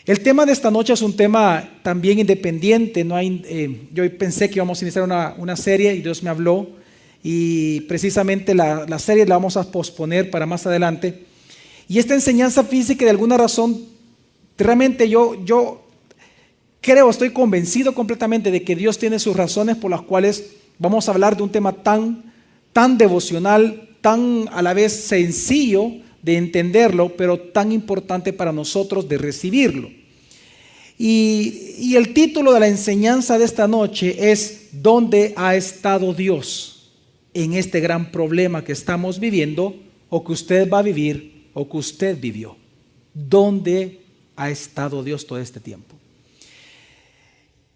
El tema de esta noche es un tema también independiente. Yo pensé que íbamos a iniciar una serie y Dios me habló y precisamente la serie la vamos a posponer para más adelante. Y esta enseñanza física, de alguna razón, realmente yo creo, estoy convencido completamente de que Dios tiene sus razones por las cuales vamos a hablar de un tema tan devocional, tan a la vez sencillo de entenderlo, pero tan importante para nosotros de recibirlo. Y el título de la enseñanza de esta noche es ¿dónde ha estado Dios en este gran problema que estamos viviendo o que usted va a vivir o que usted vivió? ¿Dónde ha estado Dios todo este tiempo?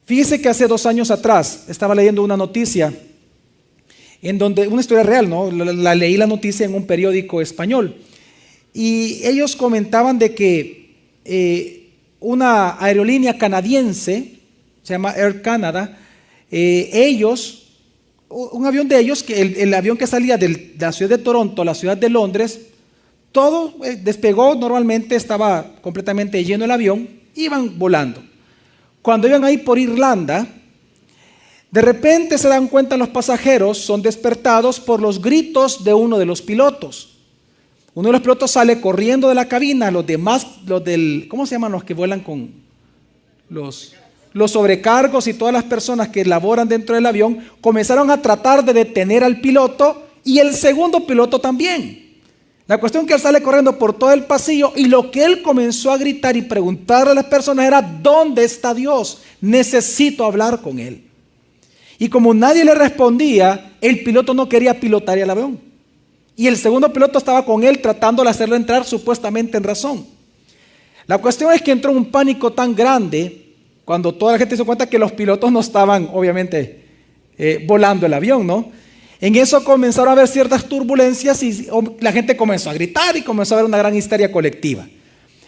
Fíjese que hace 2 años atrás estaba leyendo una noticia en donde, una historia real, ¿no? Leí la noticia en un periódico español y ellos comentaban de que una aerolínea canadiense, se llama Air Canada, un avión de ellos, el avión que salía de la ciudad de Toronto a la ciudad de Londres, todo despegó normalmente, estaba completamente lleno el avión, iban volando. Cuando iban ahí por Irlanda, de repente se dan cuenta los pasajeros, son despertados por los gritos de uno de los pilotos. Uno de los pilotos sale corriendo de la cabina, los demás, ¿cómo se llaman los que vuelan con los sobrecargos y todas las personas que laboran dentro del avión? Comenzaron a tratar de detener al piloto y el segundo piloto también. La cuestión es que él sale corriendo por todo el pasillo y lo que él comenzó a gritar y preguntarle a las personas era: ¿dónde está Dios? Necesito hablar con Él. Y como nadie le respondía, el piloto no quería pilotar el avión. Y el segundo piloto estaba con él tratando de hacerlo entrar supuestamente en razón. La cuestión es que entró un pánico tan grande cuando toda la gente se dio cuenta que los pilotos no estaban, obviamente, volando el avión, ¿no? En eso comenzaron a haber ciertas turbulencias y la gente comenzó a gritar y comenzó a haber una gran histeria colectiva.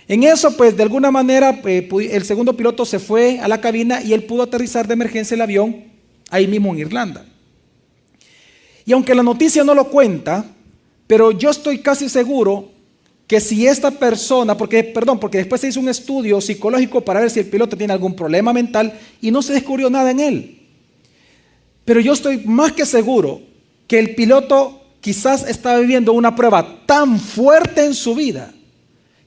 En eso, pues, de alguna manera, el segundo piloto se fue a la cabina y él pudo aterrizar de emergencia el avión ahí mismo en Irlanda. Y aunque la noticia no lo cuenta, pero yo estoy casi seguro que si esta persona, porque después se hizo un estudio psicológico para ver si el piloto tiene algún problema mental y no se descubrió nada en él. Pero yo estoy más que seguro que el piloto quizás estaba viviendo una prueba tan fuerte en su vida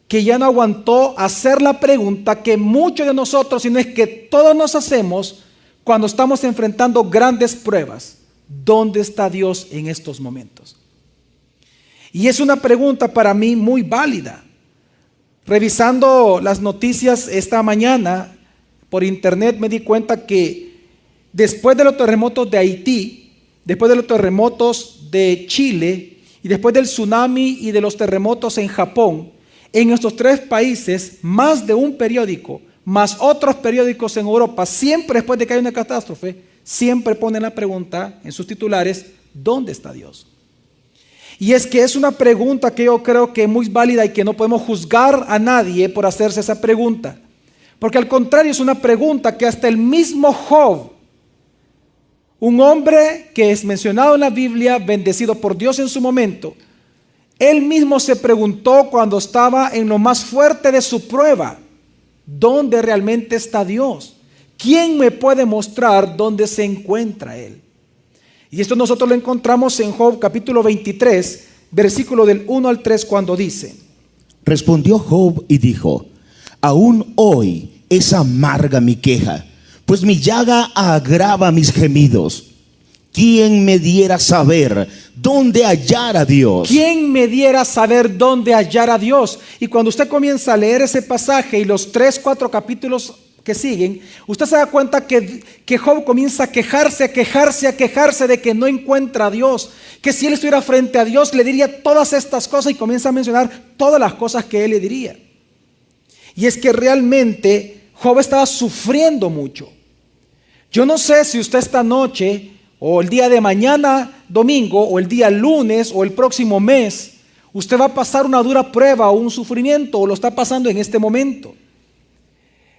que ya no aguantó hacer la pregunta que muchos de nosotros, si no es que todos nos hacemos cuando estamos enfrentando grandes pruebas: ¿dónde está Dios en estos momentos? Y es una pregunta para mí muy válida. Revisando las noticias esta mañana por internet me di cuenta que después de los terremotos de Haití, después de los terremotos de Chile y después del tsunami y de los terremotos en Japón, en estos 3 países, más de un periódico, más otros periódicos en Europa, siempre después de que hay una catástrofe, siempre ponen la pregunta en sus titulares: ¿dónde está Dios? Y es que es una pregunta que yo creo que es muy válida y que no podemos juzgar a nadie por hacerse esa pregunta. Porque al contrario, es una pregunta que hasta el mismo Job, un hombre que es mencionado en la Biblia, bendecido por Dios en su momento, él mismo se preguntó cuando estaba en lo más fuerte de su prueba: ¿dónde realmente está Dios? ¿Quién me puede mostrar dónde se encuentra Él? Y esto nosotros lo encontramos en Job capítulo 23, versículo del 1 al 3, cuando dice: Respondió Job y dijo: aún hoy es amarga mi queja, pues mi llaga agrava mis gemidos. ¿Quién me diera saber dónde hallar a Dios? ¿Quién me diera saber dónde hallar a Dios? Y cuando usted comienza a leer ese pasaje y los 3, 4 capítulos que siguen, usted se da cuenta que Job comienza a quejarse de que no encuentra a Dios, que si él estuviera frente a Dios le diría todas estas cosas, y comienza a mencionar todas las cosas que él le diría. Y es que realmente Job estaba sufriendo mucho. Yo no sé si usted esta noche o el día de mañana domingo o el día lunes o el próximo mes usted va a pasar una dura prueba o un sufrimiento, o lo está pasando en este momento.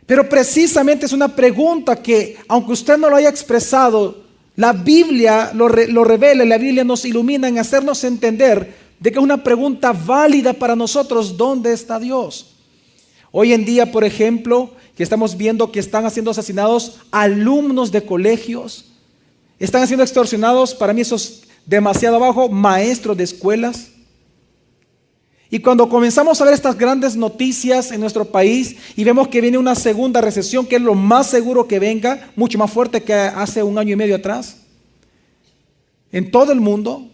Pero precisamente es una pregunta que, aunque usted no lo haya expresado, la Biblia lo revela, la Biblia nos ilumina en hacernos entender de que es una pregunta válida para nosotros: ¿dónde está Dios? Hoy en día, por ejemplo, que estamos viendo que están siendo asesinados alumnos de colegios, están siendo extorsionados, para mí eso es demasiado bajo, maestros de escuelas. Y cuando comenzamos a ver estas grandes noticias en nuestro país y vemos que viene una segunda recesión, que es lo más seguro que venga, mucho más fuerte que hace 1 año y medio atrás, en todo el mundo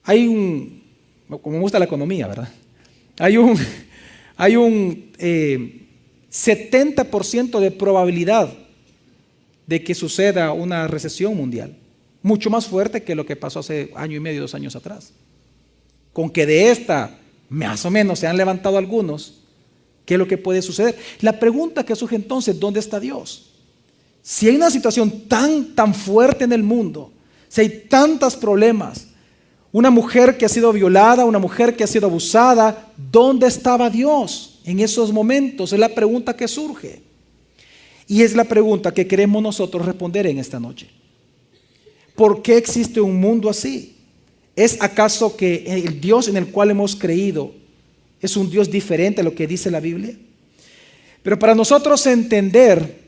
hay como me gusta la economía, ¿verdad? Hay un 70% de probabilidad de que suceda una recesión mundial, mucho más fuerte que lo que pasó hace 1 año y medio, 2 años atrás. Con que de esta, más o menos, se han levantado algunos, ¿qué es lo que puede suceder? La pregunta que surge entonces, ¿dónde está Dios? Si hay una situación tan fuerte en el mundo, si hay tantos problemas, una mujer que ha sido violada, una mujer que ha sido abusada, ¿dónde estaba Dios en esos momentos? Es la pregunta que surge. Y es la pregunta que queremos nosotros responder en esta noche. ¿Por qué existe un mundo así? ¿Es acaso que el Dios en el cual hemos creído es un Dios diferente a lo que dice la Biblia? Pero para nosotros entender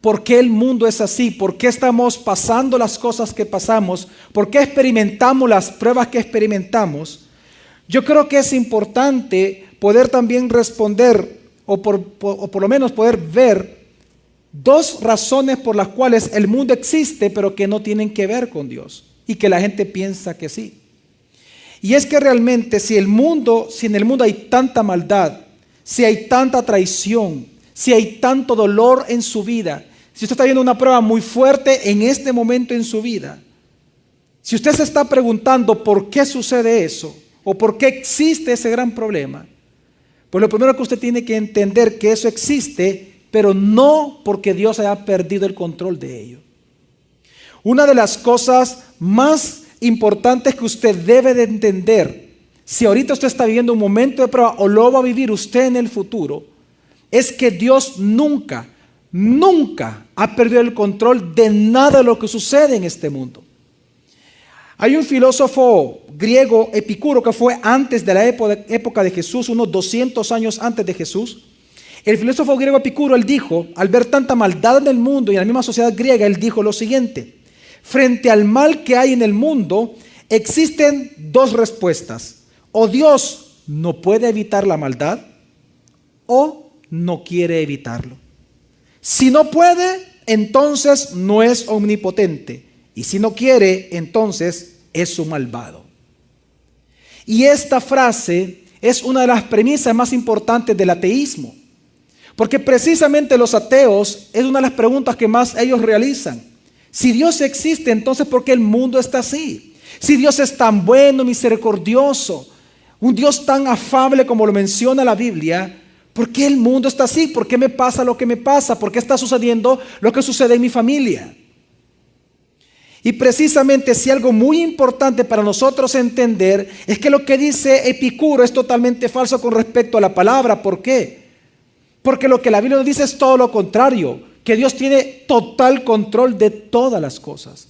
por qué el mundo es así, por qué estamos pasando las cosas que pasamos, por qué experimentamos las pruebas que experimentamos, yo creo que es importante poder también responder o por lo menos poder ver 2 razones por las cuales el mundo existe pero que no tienen que ver con Dios y que la gente piensa que sí. Y es que realmente si en el mundo hay tanta maldad, si hay tanta traición, si hay tanto dolor en su vida, si usted está viendo una prueba muy fuerte en este momento en su vida, si usted se está preguntando por qué sucede eso o por qué existe ese gran problema, pues lo primero que usted tiene que entender que eso existe, pero no porque Dios haya perdido el control de ello. Una de las cosas más importantes que usted debe de entender, si ahorita usted está viviendo un momento de prueba o lo va a vivir usted en el futuro, es que Dios nunca ha perdido el control de nada de lo que sucede en este mundo. Hay un filósofo griego, Epicuro, que fue antes de la época de Jesús, unos 200 años antes de Jesús. El filósofo griego Epicuro, él dijo, al ver tanta maldad en el mundo y en la misma sociedad griega, él dijo lo siguiente: frente al mal que hay en el mundo, existen 2 respuestas. O Dios no puede evitar la maldad, o no quiere evitarlo. Si no puede, entonces no es omnipotente. Y si no quiere, entonces es un malvado. Y esta frase es una de las premisas más importantes del ateísmo. Porque precisamente los ateos es una de las preguntas que más ellos realizan. Si Dios existe, entonces ¿por qué el mundo está así? Si Dios es tan bueno, misericordioso, un Dios tan afable como lo menciona la Biblia, ¿por qué el mundo está así? ¿Por qué me pasa lo que me pasa? ¿Por qué está sucediendo lo que sucede en mi familia? Y precisamente si algo muy importante para nosotros entender es que lo que dice Epicuro es totalmente falso con respecto a la palabra. ¿Por qué? Porque lo que la Biblia nos dice es todo lo contrario, que Dios tiene total control de todas las cosas.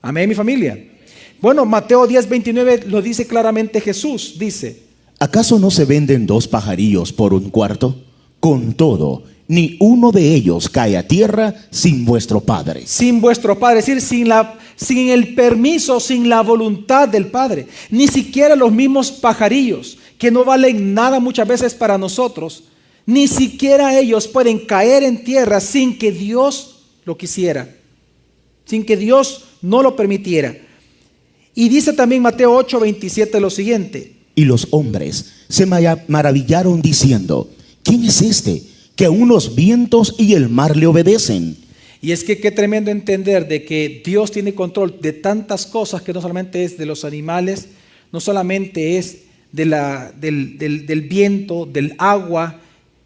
Amén, mi familia. Bueno, Mateo 10:29 lo dice claramente Jesús, dice: ¿acaso no se venden 2 pajarillos por 1 cuarto? Con todo, ni uno de ellos cae a tierra sin vuestro Padre. Sin vuestro Padre, es decir, sin el permiso, sin la voluntad del Padre. Ni siquiera los mismos pajarillos, que no valen nada muchas veces para nosotros, ni siquiera ellos pueden caer en tierra sin que Dios lo quisiera, sin que Dios no lo permitiera. Y dice también Mateo 8:27 lo siguiente: y los hombres se maravillaron diciendo: ¿quién es este que aún los vientos y el mar le obedecen? Y es que qué tremendo entender de que Dios tiene control de tantas cosas, que no solamente es de los animales, no solamente es del viento, del agua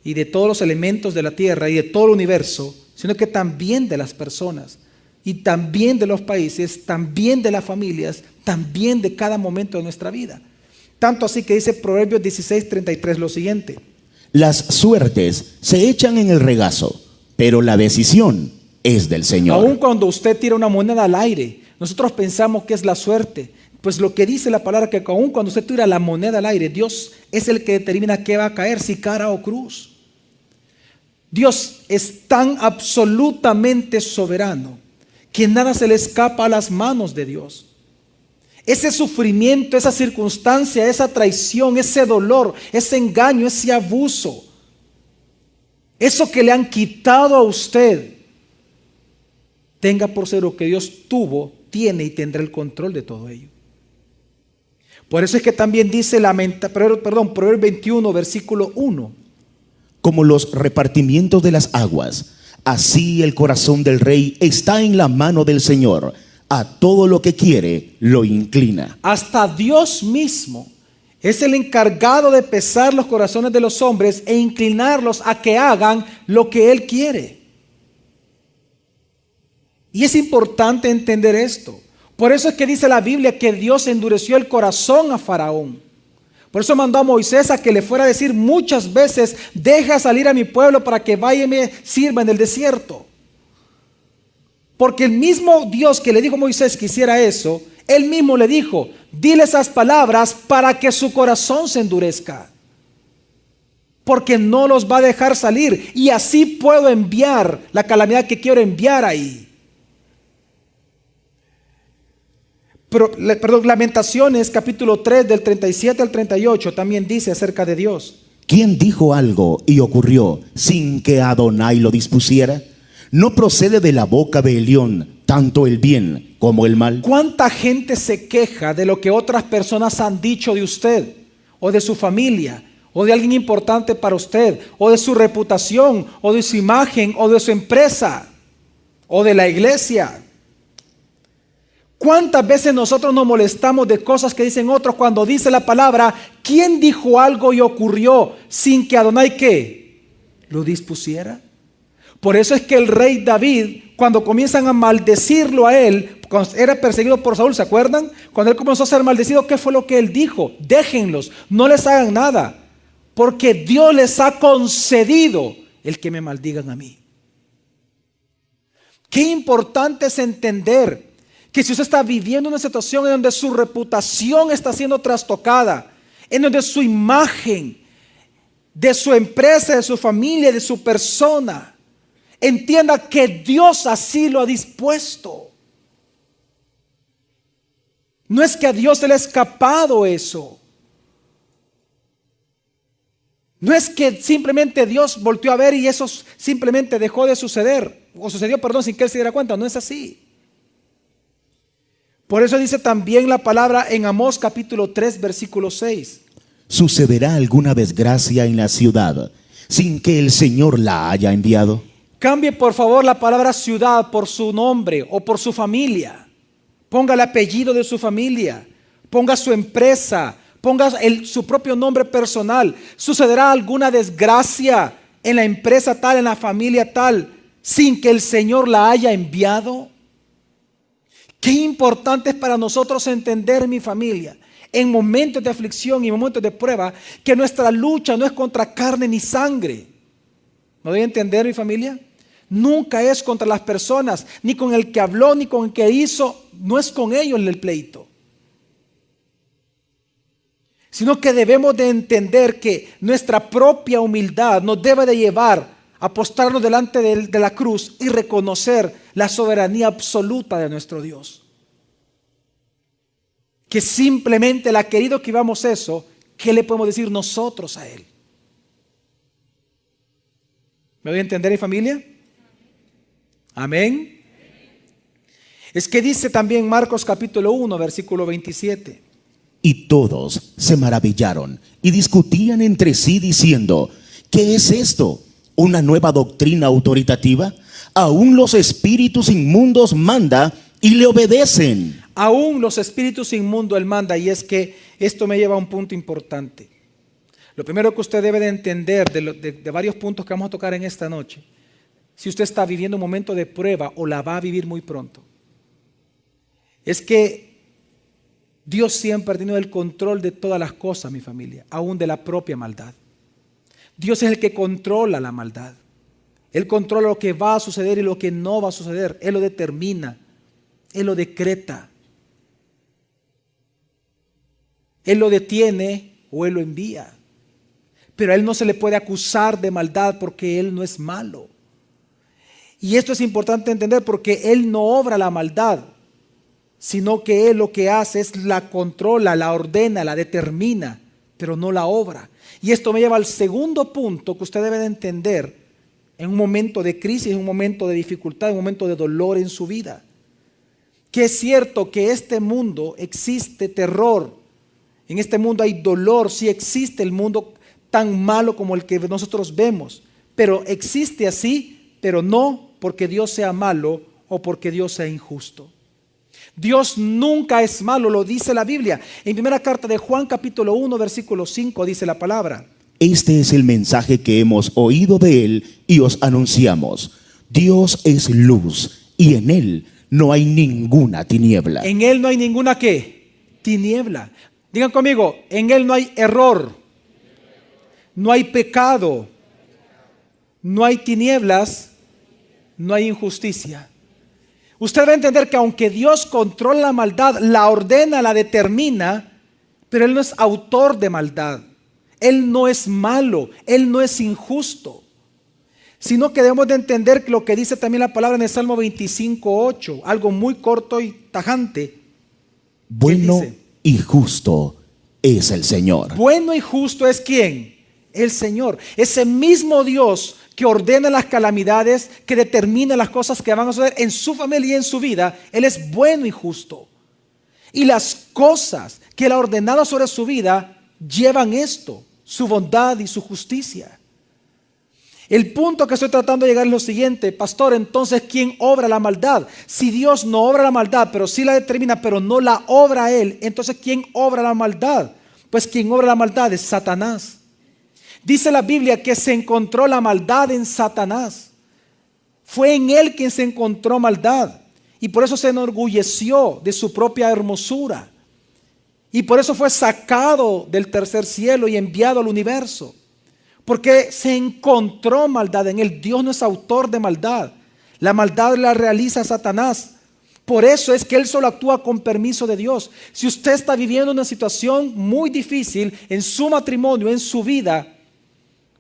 y de todos los elementos de la tierra y de todo el universo, sino que también de las personas y también de los países, también de las familias, también de cada momento de nuestra vida. Tanto así que dice Proverbios 16:33 lo siguiente: las suertes se echan en el regazo, pero la decisión es del Señor. Aun cuando usted tira una moneda al aire, nosotros pensamos que es la suerte. Pues lo que dice la palabra, que aún cuando usted tira la moneda al aire, Dios es el que determina qué va a caer, si cara o cruz. Dios es tan absolutamente soberano que nada se le escapa a las manos de Dios. Ese sufrimiento, esa circunstancia, esa traición, ese dolor, ese engaño, ese abuso, eso que le han quitado a usted, tenga por seguro que Dios tuvo, tiene y tendrá el control de todo ello. Por eso es que también dice Proverbios 21, versículo 1. Como los repartimientos de las aguas, así el corazón del rey está en la mano del Señor. A todo lo que quiere lo inclina. Hasta Dios mismo es el encargado de pesar los corazones de los hombres e inclinarlos a que hagan lo que Él quiere. Y es importante entender esto. Por eso es que dice la Biblia que Dios endureció el corazón a Faraón. Por eso mandó a Moisés a que le fuera a decir muchas veces: deja salir a mi pueblo para que vaya y me sirva en el desierto. Porque el mismo Dios que le dijo a Moisés que hiciera eso, Él mismo le dijo: dile esas palabras para que su corazón se endurezca. Porque no los va a dejar salir. Y así puedo enviar la calamidad que quiero enviar ahí. Lamentaciones capítulo 3 del 37 al 38 también dice acerca de Dios. ¿Quién dijo algo y ocurrió sin que Adonai lo dispusiera? ¿No procede de la boca de Elión tanto el bien como el mal? ¿Cuánta gente se queja de lo que otras personas han dicho de usted, o de su familia, o de alguien importante para usted, o de su reputación, o de su imagen, o de su empresa, o de la iglesia? ¿Cuántas veces nosotros nos molestamos de cosas que dicen otros cuando dice la palabra: ¿quién dijo algo y ocurrió sin que Adonai qué lo dispusiera? Por eso es que el rey David, cuando comienzan a maldecirlo a él, cuando era perseguido por Saúl, ¿se acuerdan? Cuando él comenzó a ser maldecido, ¿qué fue lo que él dijo? Déjenlos, no les hagan nada, porque Dios les ha concedido el que me maldigan a mí. Qué importante es entender que si usted está viviendo una situación en donde su reputación está siendo trastocada, en donde su imagen, de su empresa, de su familia, de su persona, entienda que Dios así lo ha dispuesto. No es que a Dios se le ha escapado eso. No es que simplemente Dios volteó a ver y eso simplemente dejó de suceder, o sucedió, sin que Él se diera cuenta. No es así. Por eso dice también la palabra en Amós capítulo 3 versículo 6. ¿Sucederá alguna desgracia en la ciudad sin que el Señor la haya enviado? Cambie por favor la palabra ciudad por su nombre o por su familia. Ponga el apellido de su familia. Ponga su empresa. Ponga su propio nombre personal. ¿Sucederá alguna desgracia en la empresa tal, en la familia tal, sin que el Señor la haya enviado? Qué importante es para nosotros entender, mi familia, en momentos de aflicción y momentos de prueba, que nuestra lucha no es contra carne ni sangre. ¿Me doy a entender, mi familia? Nunca es contra las personas, ni con el que habló, ni con el que hizo. No es con ellos el pleito. Sino que debemos de entender que nuestra propia humildad nos debe de llevar a postrarnos delante de la cruz y reconocer la soberanía absoluta de nuestro Dios. Que simplemente Él ha querido que vivamos eso. ¿Qué le podemos decir nosotros a Él? ¿Me doy a entender, mi familia? Amén. Es que dice también Marcos capítulo 1 versículo 27. Y todos se maravillaron y discutían entre sí diciendo: ¿qué es esto? ¿Una nueva doctrina autoritativa? Aún los espíritus inmundos manda y le obedecen. Aún los espíritus inmundos Él manda. Y es que esto me lleva a un punto importante. Lo primero que usted debe de entender de varios puntos que vamos a tocar en esta noche, si usted está viviendo un momento de prueba o la va a vivir muy pronto, es que Dios siempre ha tenido el control de todas las cosas, mi familia, aún de la propia maldad. Dios es el que controla la maldad. Él controla lo que va a suceder y lo que no va a suceder. Él lo determina. Él lo decreta. Él lo detiene o Él lo envía. Pero a Él no se le puede acusar de maldad porque Él no es malo. Y esto es importante entender porque Él no obra la maldad, sino que Él lo que hace es la controla, la ordena, la determina, pero no la obra. Y esto me lleva al segundo punto que usted debe de entender en un momento de crisis, en un momento de dificultad, en un momento de dolor en su vida. Que es cierto que este mundo existe terror, en este mundo hay dolor, sí existe el mundo tan malo como el que nosotros vemos, pero existe así, pero no porque Dios sea malo o porque Dios sea injusto. Dios nunca es malo, lo dice la Biblia. En primera carta de Juan capítulo 1 versículo 5 dice la palabra: Este es el mensaje que hemos oído de Él y os anunciamos. Dios es luz y en Él no hay ninguna tiniebla. En Él no hay ninguna ¿qué? Tiniebla. Digan conmigo, en Él no hay error, no hay pecado, no hay tinieblas, no hay injusticia. Usted va a entender que aunque Dios controla la maldad, la ordena, la determina, pero Él no es autor de maldad. Él no es malo, Él no es injusto. Sino que debemos de entender lo que dice también la palabra en el Salmo 25:8, algo muy corto y tajante. Bueno y justo es el Señor. Bueno y justo es ¿quién? El Señor. Ese mismo Dios que ordena las calamidades, que determina las cosas que van a suceder en su familia y en su vida. Él es bueno y justo. Y las cosas que Él ha ordenado sobre su vida llevan esto, su bondad y su justicia. El punto que estoy tratando de llegar es lo siguiente: pastor, entonces ¿quién obra la maldad? Si Dios no obra la maldad, pero sí la determina, pero no la obra Él, entonces ¿quién obra la maldad? Pues quien obra la maldad es Satanás. Dice la Biblia que se encontró la maldad en Satanás. Fue en él quien se encontró maldad. Y por eso se enorgulleció de su propia hermosura. Y por eso fue sacado del tercer cielo y enviado al universo. Porque se encontró maldad en él. Dios no es autor de maldad. La maldad la realiza Satanás. Por eso es que él solo actúa con permiso de Dios. Si usted está viviendo una situación muy difícil en su matrimonio, en su vida,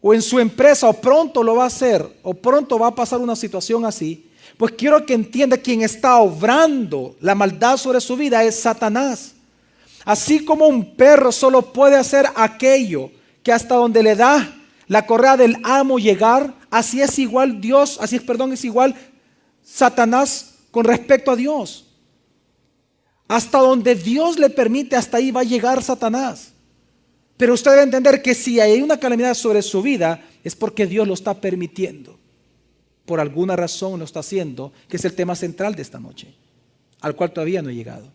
o en su empresa, o pronto lo va a hacer, o pronto va a pasar una situación así, pues quiero que entienda: quien está obrando la maldad sobre su vida es Satanás. Así como un perro solo puede hacer aquello que hasta donde le da la correa del amo llegar, así es igual es igual Satanás con respecto a Dios. Hasta donde Dios le permite, hasta ahí va a llegar Satanás. Pero usted debe entender que si hay una calamidad sobre su vida, es porque Dios lo está permitiendo. Por alguna razón lo está haciendo, que es el tema central de esta noche, al cual todavía no he llegado.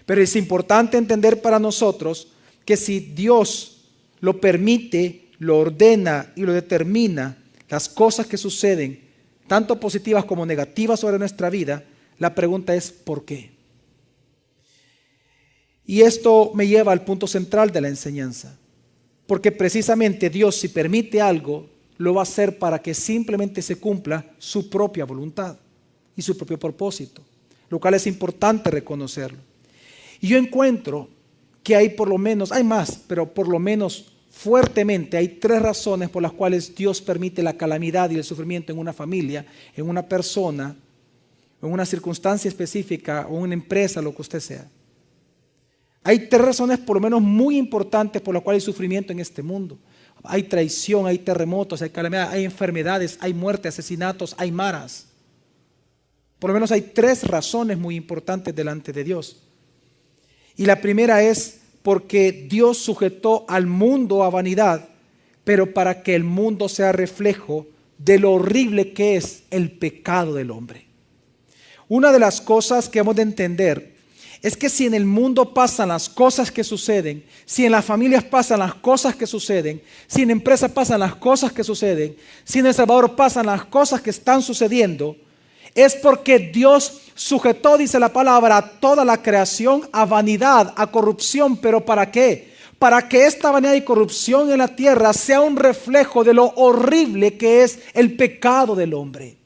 Pero es importante entender para nosotros que si Dios lo permite, lo ordena y lo determina, las cosas que suceden, tanto positivas como negativas sobre nuestra vida, la pregunta es ¿por qué? Y esto me lleva al punto central de la enseñanza. Porque precisamente Dios, si permite algo, lo va a hacer para que simplemente se cumpla su propia voluntad y su propio propósito, lo cual es importante reconocerlo. Y yo encuentro que hay hay más, pero por lo menos fuertemente hay 3 razones por las cuales Dios permite la calamidad y el sufrimiento en una familia, en una persona, en una circunstancia específica o en una empresa, lo que usted sea. Hay 3 razones por lo menos muy importantes por las cuales hay sufrimiento en este mundo. Hay traición, hay terremotos, hay calamidad, hay enfermedades, hay muerte, asesinatos, hay maras. Por lo menos hay 3 razones muy importantes delante de Dios. Y la primera es porque Dios sujetó al mundo a vanidad, pero para que el mundo sea reflejo de lo horrible que es el pecado del hombre. Una de las cosas que hemos de entender es que si en el mundo pasan las cosas que suceden, si en las familias pasan las cosas que suceden, si en empresas pasan las cosas que suceden, si en El Salvador pasan las cosas que están sucediendo, es porque Dios sujetó, dice la palabra, a toda la creación a vanidad, a corrupción. ¿Pero para qué? Para que esta vanidad y corrupción en la tierra sea un reflejo de lo horrible que es el pecado del hombre.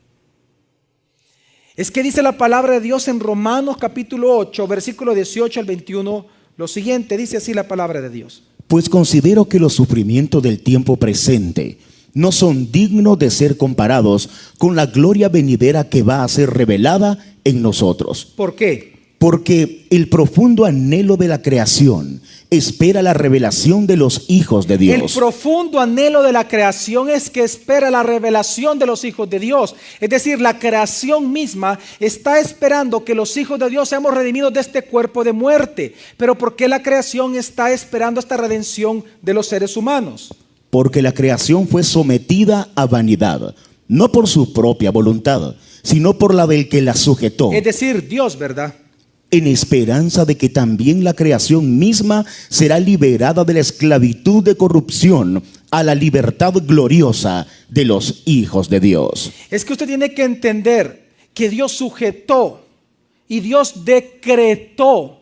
Es que dice la palabra de Dios en Romanos capítulo 8, versículo 18 al 21, Lo siguiente dice así la palabra de Dios. Pues considero que los sufrimientos del tiempo presente no son dignos de ser comparados con la gloria venidera que va a ser revelada en nosotros. ¿Por qué? Porque el profundo anhelo de la creación espera la revelación de los hijos de Dios. El profundo anhelo de la creación es que espera la revelación de los hijos de Dios. Es decir, la creación misma está esperando que los hijos de Dios seamos redimidos de este cuerpo de muerte. Pero ¿por qué la creación está esperando esta redención de los seres humanos? Porque la creación fue sometida a vanidad, no por su propia voluntad, sino por la del que la sujetó. Es decir, Dios, ¿verdad? En esperanza de que también la creación misma será liberada de la esclavitud de corrupción a la libertad gloriosa de los hijos de Dios. Es que usted tiene que entender que Dios sujetó y Dios decretó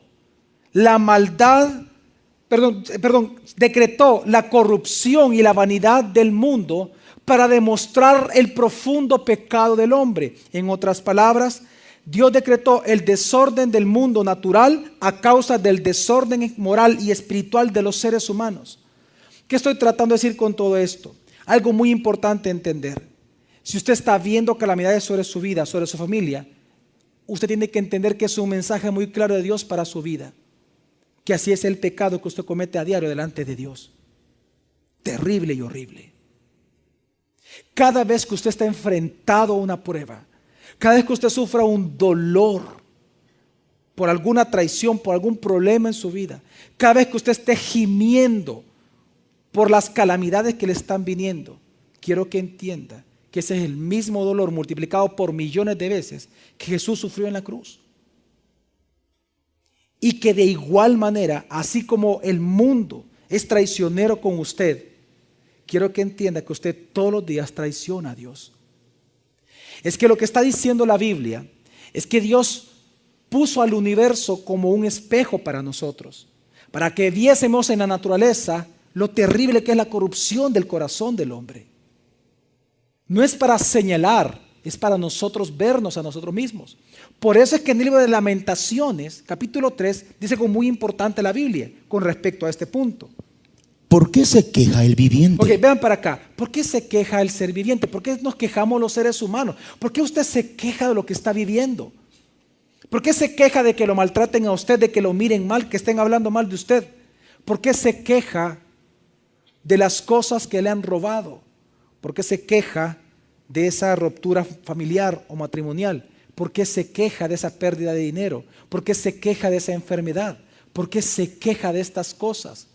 la maldad, decretó la corrupción y la vanidad del mundo para demostrar el profundo pecado del hombre. En otras palabras, Dios decretó el desorden del mundo natural a causa del desorden moral y espiritual de los seres humanos. ¿Qué estoy tratando de decir con todo esto? Algo muy importante entender. Si usted está viendo calamidades sobre su vida, sobre su familia, usted tiene que entender que es un mensaje muy claro de Dios para su vida. Que así es el pecado que usted comete a diario delante de Dios. Terrible y horrible. Cada vez que usted está enfrentado a una prueba, cada vez que usted sufra un dolor por alguna traición, por algún problema en su vida, cada vez que usted esté gimiendo por las calamidades que le están viniendo, quiero que entienda que ese es el mismo dolor multiplicado por millones de veces que Jesús sufrió en la cruz. Y que de igual manera, así como el mundo es traicionero con usted, quiero que entienda que usted todos los días traiciona a Dios. Es que lo que está diciendo la Biblia es que Dios puso al universo como un espejo para nosotros, para que viésemos en la naturaleza lo terrible que es la corrupción del corazón del hombre. No es para señalar, es para nosotros vernos a nosotros mismos. Por eso es que en el libro de Lamentaciones, capítulo 3, dice algo muy importante la Biblia con respecto a este punto. ¿Por qué se queja el viviente? Ok, vean para acá. ¿Por qué se queja el ser viviente? ¿Por qué nos quejamos los seres humanos? ¿Por qué usted se queja de lo que está viviendo? ¿Por qué se queja de que lo maltraten a usted, de que lo miren mal, que estén hablando mal de usted? ¿Por qué se queja de las cosas que le han robado? ¿Por qué se queja de esa ruptura familiar o matrimonial? ¿Por qué se queja de esa pérdida de dinero? ¿Por qué se queja de esa enfermedad? ¿Por qué se queja de estas cosas?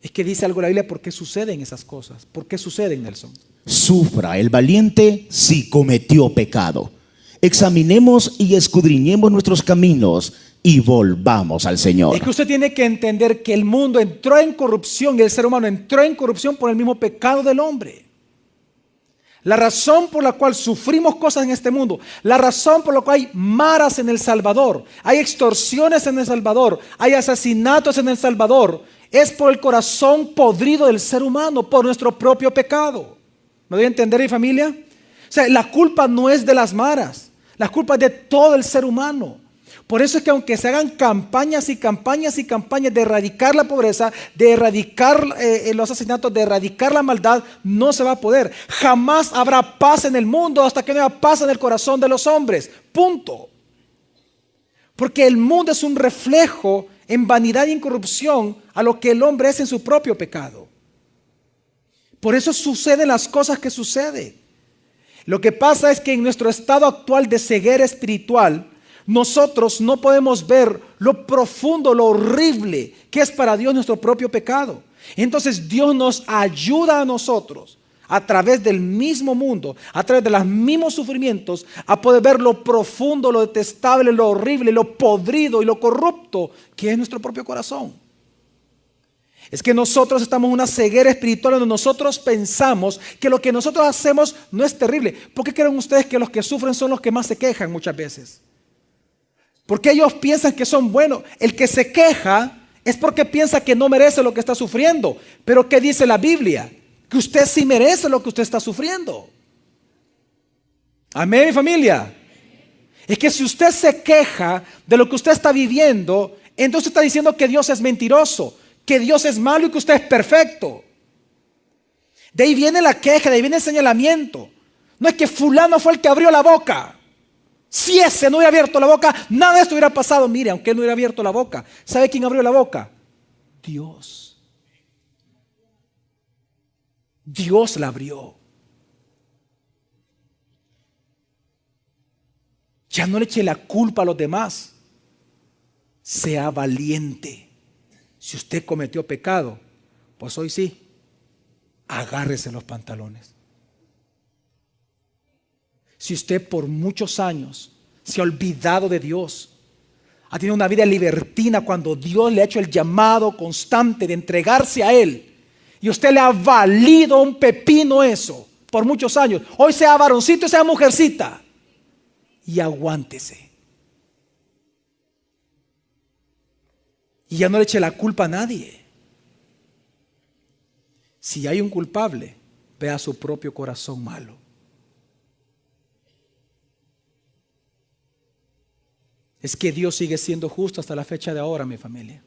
Es que dice algo la Biblia, ¿por qué suceden esas cosas? ¿Por qué suceden, Nelson? Sufra el valiente si cometió pecado. Examinemos y escudriñemos nuestros caminos y volvamos al Señor. Es que usted tiene que entender que el mundo entró en corrupción y el ser humano entró en corrupción por el mismo pecado del hombre. La razón por la cual sufrimos cosas en este mundo, la razón por la cual hay maras en El Salvador, hay extorsiones en El Salvador, hay asesinatos en El Salvador, es por el corazón podrido del ser humano, por nuestro propio pecado. ¿Me doy a entender, mi familia? O sea, la culpa no es de las maras, la culpa es de todo el ser humano. Por eso es que aunque se hagan campañas y campañas y campañas de erradicar la pobreza, de erradicar los asesinatos, de erradicar la maldad, no se va a poder. Jamás habrá paz en el mundo hasta que no haya paz en el corazón de los hombres. Punto. Porque el mundo es un reflejo en vanidad y en corrupción a lo que el hombre es en su propio pecado. Por eso suceden las cosas que suceden. Lo que pasa es que en nuestro estado actual de ceguera espiritual, nosotros no podemos ver lo profundo, lo horrible que es para Dios nuestro propio pecado. Entonces Dios nos ayuda a nosotros a través del mismo mundo, a través de los mismos sufrimientos, a poder ver lo profundo, lo detestable, lo horrible, lo podrido y lo corrupto que es nuestro propio corazón. Es que nosotros estamos en una ceguera espiritual donde nosotros pensamos que lo que nosotros hacemos no es terrible. ¿Por qué creen ustedes que los que sufren son los que más se quejan muchas veces? Porque ellos piensan que son buenos. El que se queja es porque piensa que no merece lo que está sufriendo. Pero ¿qué dice la Biblia? Que usted sí merece lo que usted está sufriendo. Amén, mi familia. Es que si usted se queja de lo que usted está viviendo, Entonces está diciendo que Dios es mentiroso, que Dios es malo y que usted es perfecto. De ahí viene la queja, de ahí viene el señalamiento. No es que fulano fue el que abrió la boca. Si ese no hubiera abierto la boca, nada de esto hubiera pasado. Mire, aunque él no hubiera abierto la boca, ¿sabe quién abrió la boca? Dios. Dios la abrió. Ya no le eche la culpa a los demás. Sea valiente. Si usted cometió pecado, pues hoy sí, agárrese los pantalones. Si usted por muchos años se ha olvidado de Dios, ha tenido una vida libertina cuando Dios le ha hecho el llamado constante de entregarse a Él, y usted le ha valido un pepino eso por muchos años, hoy sea varoncito y sea mujercita, y aguántese. Y ya no le eche la culpa a nadie. Si hay un culpable, vea su propio corazón malo. Es que Dios sigue siendo justo hasta la fecha de ahora, mi familia.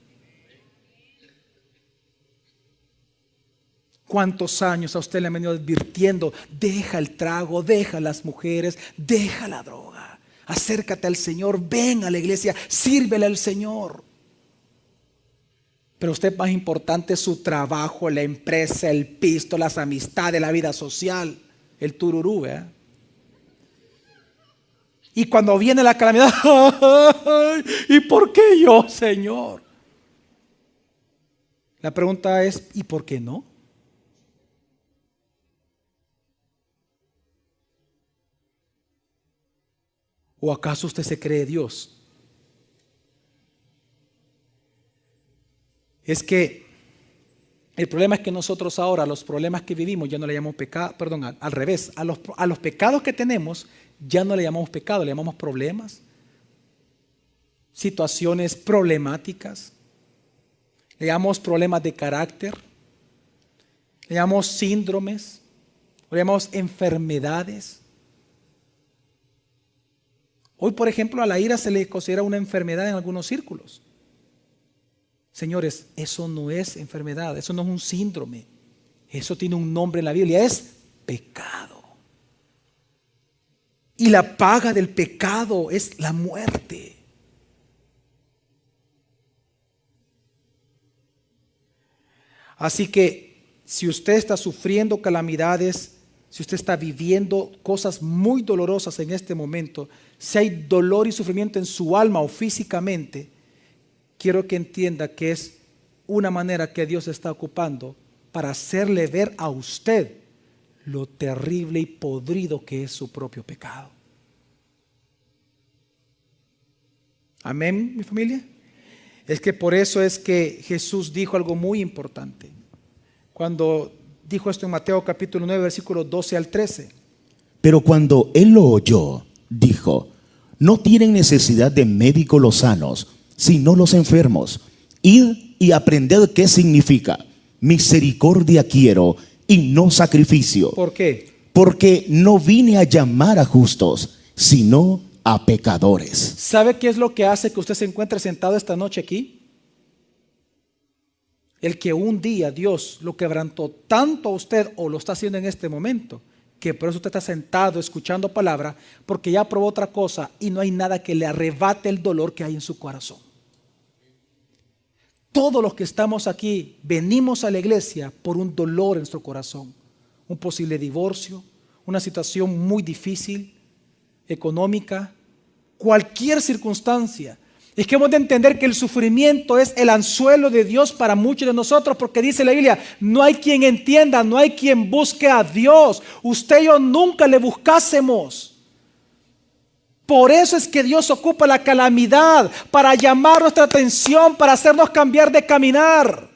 ¿Cuántos años a usted le han venido advirtiendo? Deja el trago, deja las mujeres, deja la droga. Acércate al Señor, ven a la iglesia, sírvele al Señor. Pero usted, más importante, su trabajo, la empresa, el pisto, las amistades, la vida social, el tururú, ¿verdad? Y cuando viene la calamidad, ¿y por qué yo, Señor? La pregunta es, ¿y por qué no? ¿O acaso usted se cree Dios? Es que el problema es que nosotros ahora, los problemas que vivimos, ya no le llamamos pecado, perdón, al revés, a los pecados que tenemos, ya no le llamamos pecado, le llamamos problemas, situaciones problemáticas, le llamamos problemas de carácter, le llamamos síndromes, le llamamos enfermedades. Hoy, por ejemplo, a la ira se le considera una enfermedad en algunos círculos. Señores, eso no es enfermedad, eso no es un síndrome, eso tiene un nombre en la Biblia, es pecado. Y la paga del pecado es la muerte. Así que si usted está sufriendo calamidades, si usted está viviendo cosas muy dolorosas en este momento, si hay dolor y sufrimiento en su alma o físicamente, quiero que entienda que es una manera que Dios está ocupando para hacerle ver a usted lo terrible y podrido que es su propio pecado. Amén, mi familia. Es que por eso es que Jesús dijo algo muy importante. Cuando dijo esto en Mateo capítulo 9, versículos 12 al 13. Pero cuando él lo oyó, dijo: no tienen necesidad de médicos los sanos, sino los enfermos. Id y aprended qué significa: misericordia quiero y no sacrificio. ¿Por qué? Porque no vine a llamar a justos, sino a pecadores. ¿Sabe qué es lo que hace que usted se encuentre sentado esta noche aquí? El que un día Dios lo quebrantó tanto a usted, o lo está haciendo en este momento, que por eso usted está sentado escuchando palabra, porque ya probó otra cosa y no hay nada que le arrebate el dolor que hay en su corazón. Todos los que estamos aquí venimos a la iglesia por un dolor en nuestro corazón, un posible divorcio, una situación muy difícil, económica, cualquier circunstancia. Es que hemos de entender que el sufrimiento es el anzuelo de Dios para muchos de nosotros, porque dice la Biblia, no hay quien entienda, no hay quien busque a Dios. Usted y yo nunca le buscásemos. Por eso es que Dios ocupa la calamidad para llamar nuestra atención, para hacernos cambiar de caminar,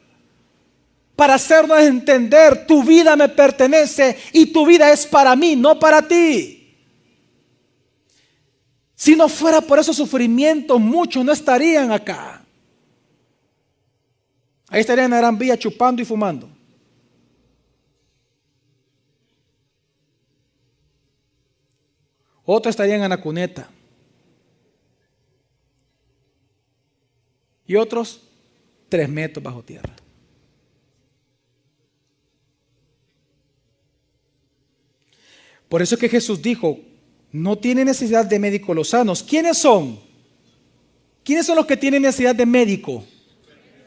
para hacernos entender, tu vida me pertenece y tu vida es para mí, no para ti. Si no fuera por esos sufrimientos, muchos no estarían acá. Ahí estarían en la Gran Vía chupando y fumando. Otros estarían en la cuneta. y otros 3 metros bajo tierra. Por eso es que Jesús dijo, no tiene necesidad de médico los sanos. ¿Quiénes son? ¿Quiénes son los que tienen necesidad de médico?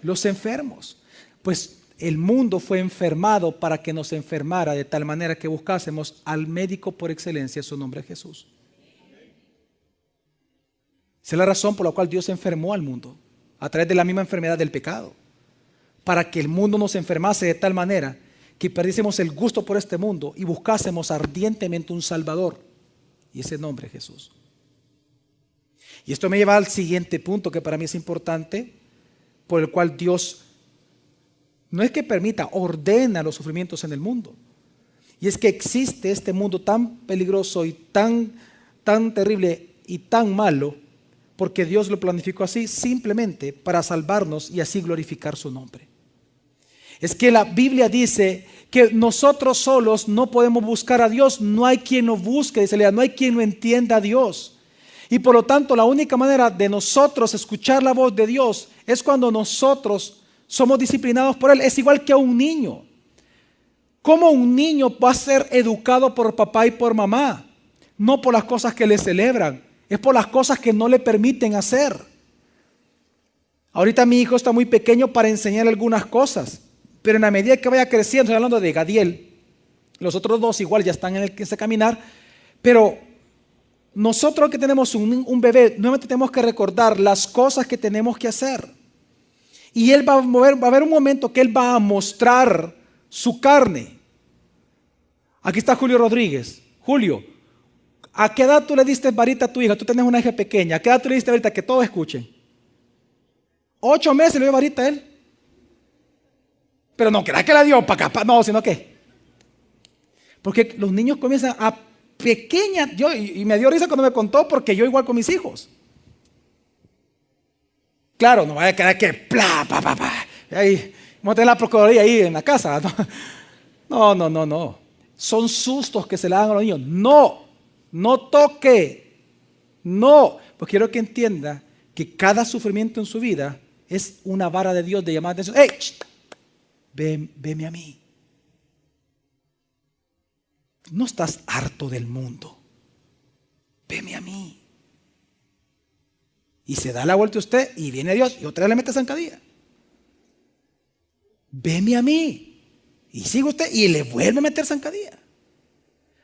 Los enfermos. Pues el mundo fue enfermado para que nos enfermara, de tal manera que buscásemos al médico por excelencia, su nombre es Jesús. Esa es la razón por la cual Dios enfermó al mundo, a través de la misma enfermedad del pecado, para que el mundo nos enfermase de tal manera que perdiésemos el gusto por este mundo y buscásemos ardientemente un Salvador, y ese nombre es Jesús. Y esto me lleva al siguiente punto que para mí es importante, por el cual Dios no es que permita, ordena los sufrimientos en el mundo. Y es que existe este mundo tan peligroso y tan terrible y tan malo, porque Dios lo planificó así simplemente para salvarnos y así glorificar su nombre. Es que la Biblia dice que nosotros solos no podemos buscar a Dios, no hay quien lo busque, dice la Biblia, no hay quien lo entienda a Dios. Y por lo tanto la única manera de nosotros escuchar la voz de Dios es cuando nosotros somos disciplinados por Él. Es igual que a un niño. ¿Cómo un niño va a ser educado por papá y por mamá? No por las cosas que le celebran, es por las cosas que no le permiten hacer. Ahorita mi hijo está muy pequeño para enseñar algunas cosas, pero en la medida que vaya creciendo, estoy hablando de Gadiel, los otros 2 igual ya están en ese caminar, pero nosotros que tenemos un bebé, nuevamente tenemos que recordar las cosas que tenemos que hacer. Y él va a haber un momento que él va a mostrar su carne. Aquí está Julio Rodríguez. Julio, ¿a qué edad tú le diste varita a tu hija? Tú tienes una hija pequeña. ¿A qué edad tú le diste varita? Que todos escuchen. 8 meses le dio varita a él. Pero no creas que la dio para acá, no, sino que. Porque los niños comienzan a pequeña. Y me dio risa cuando me contó, porque yo igual con mis hijos. Claro, no vaya a quedar que ahí, vamos a tener la procuraduría ahí en la casa. No. Son sustos que se le dan a los niños. No toque. No. Pues quiero que entienda que cada sufrimiento en su vida es una vara de Dios de llamar atención. ¡Hey! Veme a mí. No estás harto del mundo. Veme a mí. Y se da la vuelta usted y viene Dios y otra vez le mete zancadilla. Veme a mí. Y sigue usted y le vuelve a meter zancadilla.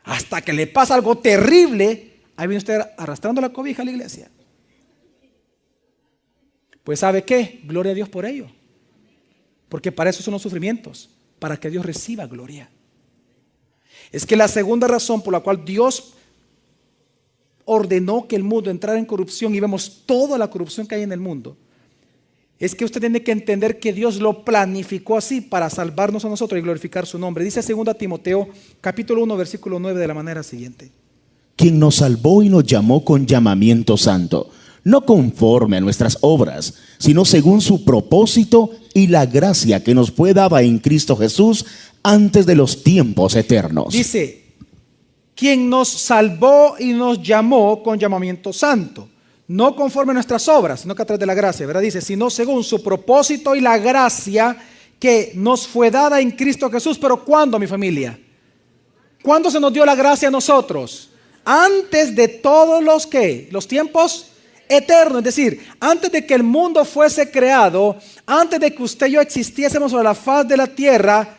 Hasta que le pasa algo terrible, ahí viene usted arrastrando la cobija a la iglesia. Pues ¿sabe qué? Gloria a Dios por ello. Porque para eso son los sufrimientos, para que Dios reciba gloria. Es que la segunda razón por la cual Dios ordenó que el mundo entrara en corrupción y vemos toda la corrupción que hay en el mundo, es que usted tiene que entender que Dios lo planificó así para salvarnos a nosotros y glorificar su nombre. Dice 2 Timoteo capítulo 1 versículo 9 de la manera siguiente: quien nos salvó y nos llamó con llamamiento santo, no conforme a nuestras obras, sino según su propósito y la gracia que nos fue dada en Cristo Jesús antes de los tiempos eternos. Dice, quien nos salvó y nos llamó con llamamiento santo, no conforme a nuestras obras, sino que a través de la gracia, ¿verdad? Dice, sino según su propósito y la gracia que nos fue dada en Cristo Jesús. Pero ¿cuándo, mi familia? ¿Cuándo se nos dio la gracia a nosotros? Antes de todos los tiempos eternos, es decir, antes de que el mundo fuese creado, antes de que usted y yo existiésemos sobre la faz de la tierra,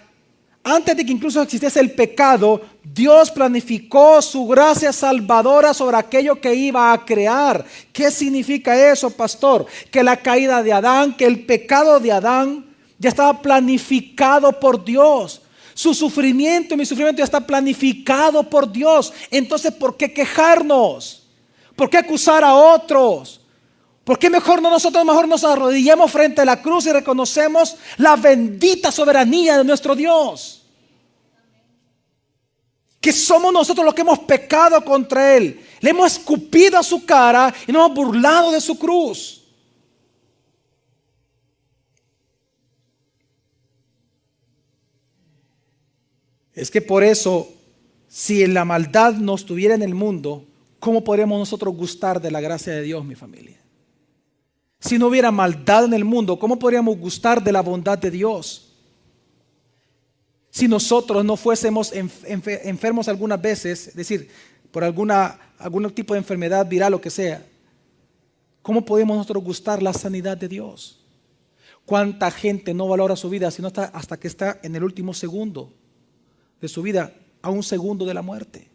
antes de que incluso existiese el pecado, Dios planificó su gracia salvadora sobre aquello que iba a crear. ¿Qué significa eso, pastor? Que la caída de Adán, que el pecado de Adán ya estaba planificado por Dios. Su sufrimiento y mi sufrimiento ya está planificado por Dios. Entonces, ¿por qué quejarnos? ¿Por qué acusar a otros? ¿Por qué mejor nos arrodillemos frente a la cruz y reconocemos la bendita soberanía de nuestro Dios? Que somos nosotros los que hemos pecado contra Él. Le hemos escupido a su cara y nos hemos burlado de su cruz. Es que por eso, si la maldad no estuviera en el mundo, ¿cómo podríamos nosotros gustar de la gracia de Dios, mi familia? Si no hubiera maldad en el mundo, ¿cómo podríamos gustar de la bondad de Dios? Si nosotros no fuésemos enfermos algunas veces, es decir, por algún tipo de enfermedad viral o que sea, ¿cómo podemos nosotros gustar la sanidad de Dios? ¿Cuánta gente no valora su vida sino hasta que está en el último segundo de su vida, a un segundo de la muerte?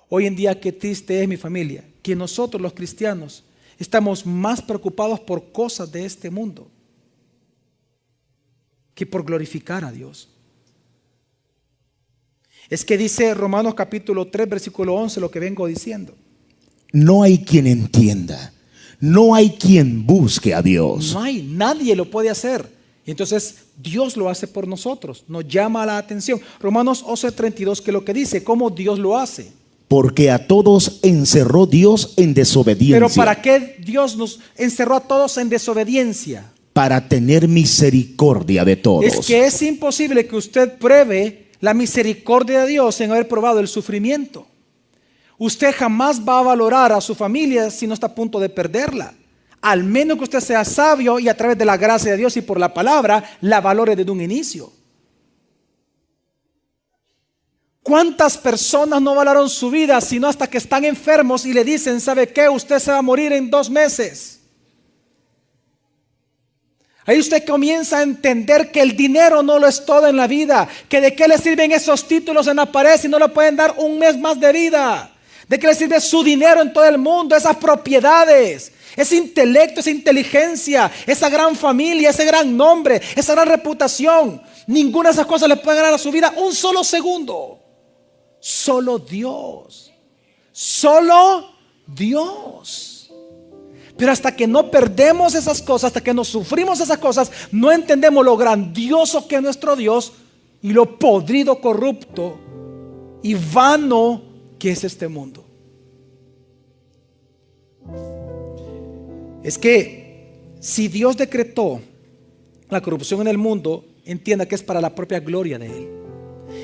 Hoy en día, qué triste es, mi familia, que nosotros los cristianos estamos más preocupados por cosas de este mundo que por glorificar a Dios. Es que dice Romanos capítulo 3, versículo 11, lo que vengo diciendo. No hay quien entienda, no hay quien busque a Dios. No hay, nadie lo puede hacer. Y entonces Dios lo hace por nosotros, nos llama la atención. Romanos 11:32, que es lo que dice, cómo Dios lo hace. Porque a todos encerró Dios en desobediencia. Pero ¿para qué Dios nos encerró a todos en desobediencia? Para tener misericordia de todos. Es que es imposible que usted pruebe la misericordia de Dios sin haber probado el sufrimiento. Usted jamás va a valorar a su familia si no está a punto de perderla. Al menos que usted sea sabio y a través de la gracia de Dios y por la palabra, la valore desde un inicio. ¿Cuántas personas no valoraron su vida sino hasta que están enfermos y le dicen, ¿sabe qué? Usted se va a morir en 2 meses. Ahí usted comienza a entender que el dinero no lo es todo en la vida, que de qué le sirven esos títulos en la pared si no le pueden dar un mes más de vida, de qué le sirve su dinero en todo el mundo, esas propiedades, ese intelecto, esa inteligencia, esa gran familia, ese gran nombre, esa gran reputación. Ninguna de esas cosas le puede ganar a su vida un solo segundo. Solo Dios, solo Dios. Pero hasta que no perdemos esas cosas, hasta que no sufrimos esas cosas, no entendemos lo grandioso que es nuestro Dios y lo podrido, corrupto y vano que es este mundo. Es que si Dios decretó la corrupción en el mundo, entienda que es para la propia gloria de Él.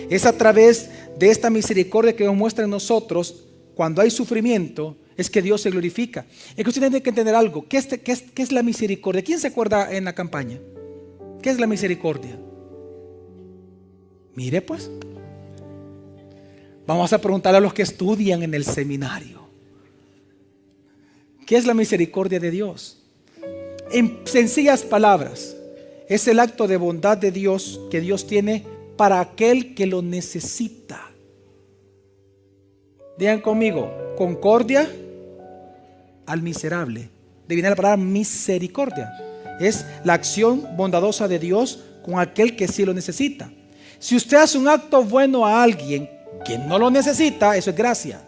Es a través de esta misericordia que nos muestra en nosotros cuando hay sufrimiento, es que Dios se glorifica. Es que usted tiene que entender algo. ¿Qué es la misericordia? ¿Quién se acuerda en la campaña? ¿Qué es la misericordia? Mire pues. Vamos a preguntarle a los que estudian en el seminario. ¿Qué es la misericordia de Dios? En sencillas palabras, es el acto de bondad de Dios que Dios tiene para aquel que lo necesita. Digan conmigo, concordia al miserable. De viene la palabra misericordia. Es la acción bondadosa de Dios con aquel que sí lo necesita. Si usted hace un acto bueno a alguien que no lo necesita, eso es gracia.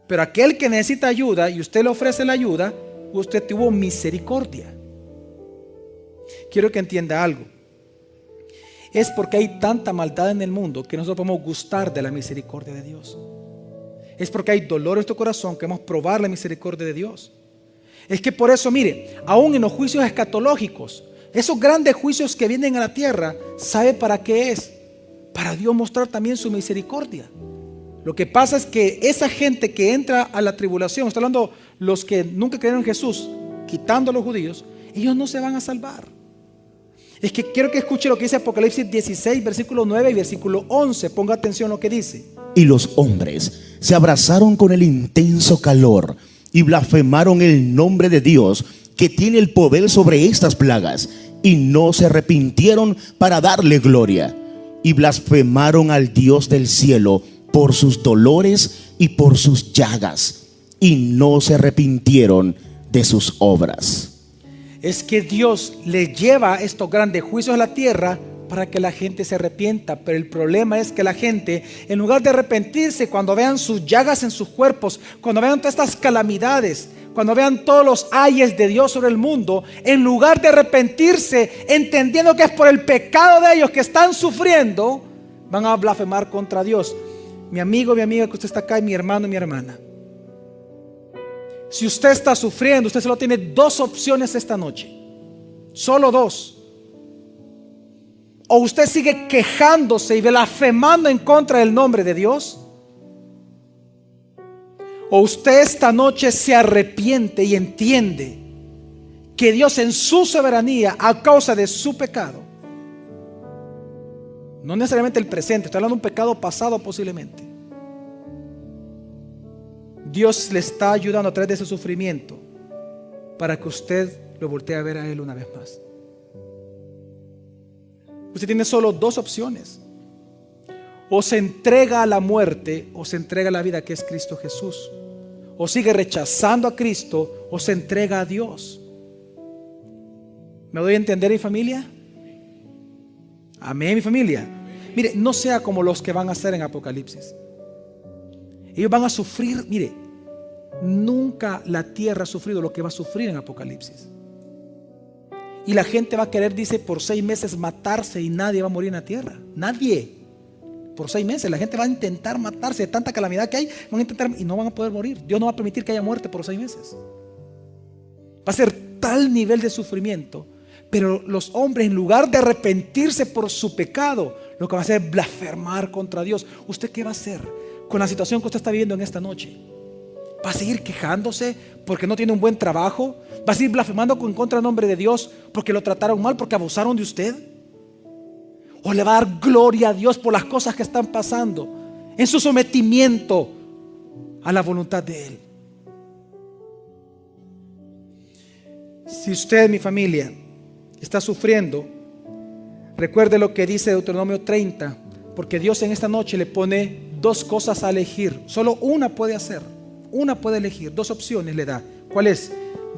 Pero aquel que necesita ayuda y usted le ofrece la ayuda, usted tuvo misericordia. Quiero que entienda algo. Es porque hay tanta maldad en el mundo que nosotros podemos gustar de la misericordia de Dios. Es porque hay dolor en nuestro corazón que queremos probar la misericordia de Dios. Es que por eso, mire, aún en los juicios escatológicos, esos grandes juicios que vienen a la tierra, ¿sabe para qué es? Para Dios mostrar también su misericordia. Lo que pasa es que esa gente que entra a la tribulación, estoy hablando los que nunca creyeron en Jesús, quitando a los judíos, ellos no se van a salvar. Es que quiero que escuche lo que dice Apocalipsis 16, versículo 9 y versículo 11. Ponga atención a lo que dice. Y los hombres se abrazaron con el intenso calor y blasfemaron el nombre de Dios, que tiene el poder sobre estas plagas, y no se arrepintieron para darle gloria. Y blasfemaron al Dios del cielo por sus dolores y por sus llagas, y no se arrepintieron de sus obras. Es que Dios le lleva estos grandes juicios a la tierra para que la gente se arrepienta. Pero el problema es que la gente, en lugar de arrepentirse, cuando vean sus llagas en sus cuerpos, cuando vean todas estas calamidades, cuando vean todos los ayes de Dios sobre el mundo, en lugar de arrepentirse, entendiendo que es por el pecado de ellos que están sufriendo, van a blasfemar contra Dios. Mi amigo, mi amiga que usted está acá, y mi hermano y mi hermana, si usted está sufriendo, usted solo tiene 2 opciones esta noche. Solo 2. O usted sigue quejándose y blasfemando en contra del nombre de Dios, o usted esta noche se arrepiente y entiende que Dios en su soberanía, a causa de su pecado, no necesariamente el presente, estoy hablando de un pecado pasado posiblemente, Dios le está ayudando a través de ese sufrimiento para que usted lo voltee a ver a Él una vez más. Usted tiene solo dos opciones: o se entrega a la muerte o se entrega a la vida, que es Cristo Jesús. O sigue rechazando a Cristo o se entrega a Dios. ¿Me doy a entender, mi familia? Amén, mi familia. Mire, no sea como los que van a hacer en Apocalipsis. Ellos van a sufrir. Mire, nunca la tierra ha sufrido lo que va a sufrir en Apocalipsis. Y la gente va a querer, dice, por 6 meses matarse, y nadie va a morir en la tierra. Nadie. Por 6 meses la gente va a intentar matarse de tanta calamidad que hay. Van a intentar y no van a poder morir. Dios no va a permitir que haya muerte por 6 meses. Va a ser tal nivel de sufrimiento. Pero los hombres, en lugar de arrepentirse por su pecado, lo que van a hacer es blasfemar contra Dios. ¿Usted qué va a hacer con la situación que usted está viviendo en esta noche? ¿Va a seguir quejándose porque no tiene un buen trabajo? ¿Va a seguir blasfemando en contra del nombre de Dios porque lo trataron mal, porque abusaron de usted? ¿O le va a dar gloria a Dios por las cosas que están pasando en su sometimiento a la voluntad de Él? Si usted, mi familia, está sufriendo, recuerde lo que dice Deuteronomio 30, porque Dios en esta noche le pone 2 cosas a elegir. Solo una puede hacer, una puede elegir, 2 opciones le da. ¿Cuál es?